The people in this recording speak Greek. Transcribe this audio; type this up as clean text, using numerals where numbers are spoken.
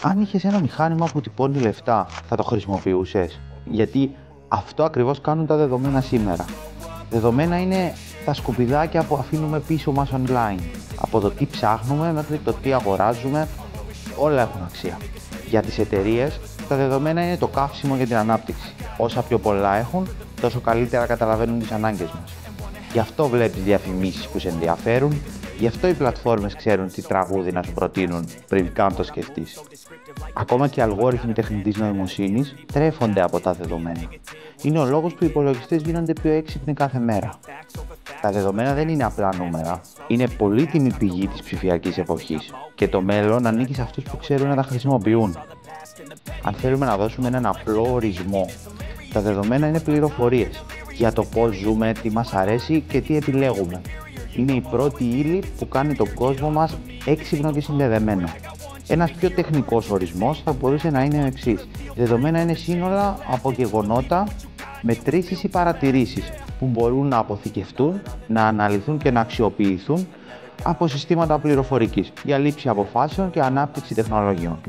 Αν είχες ένα μηχάνημα που τυπώνει λεφτά, θα το χρησιμοποιούσες? Γιατί αυτό ακριβώς κάνουν τα δεδομένα σήμερα. Δεδομένα είναι τα σκουπιδάκια που αφήνουμε πίσω μας online. Από το τι ψάχνουμε μέχρι το τι αγοράζουμε, όλα έχουν αξία. Για τις εταιρείες, τα δεδομένα είναι το καύσιμο για την ανάπτυξη. Όσα πιο πολλά έχουν, τόσο καλύτερα καταλαβαίνουν τις ανάγκες μας. Γι' αυτό βλέπεις διαφημίσεις που σε ενδιαφέρουν, γι' αυτό οι πλατφόρμες ξέρουν τι τραγούδι να σου προτείνουν πριν καν το σκεφτείς. Ακόμα και οι αλγόριθμοι τεχνητής νοημοσύνης τρέφονται από τα δεδομένα. Είναι ο λόγος που οι υπολογιστές γίνονται πιο έξυπνοι κάθε μέρα. Τα δεδομένα δεν είναι απλά νούμερα, είναι πολύτιμη πηγή της ψηφιακής εποχής και το μέλλον ανήκει σε αυτούς που ξέρουν να τα χρησιμοποιούν. Αν θέλουμε να δώσουμε έναν απλό ορισμό, τα δεδομένα είναι πληροφορίες για το πώς ζούμε, τι μας αρέσει και τι επιλέγουμε. Είναι η πρώτη ύλη που κάνει τον κόσμο μας έξυπνο και συνδεδεμένο. Ένας πιο τεχνικός ορισμός θα μπορούσε να είναι ο εξής. Δεδομένα είναι σύνολα από γεγονότα, μετρήσεις ή παρατηρήσεις που μπορούν να αποθηκευτούν, να αναλυθούν και να αξιοποιηθούν από συστήματα πληροφορικής για λήψη αποφάσεων και ανάπτυξη τεχνολογιών.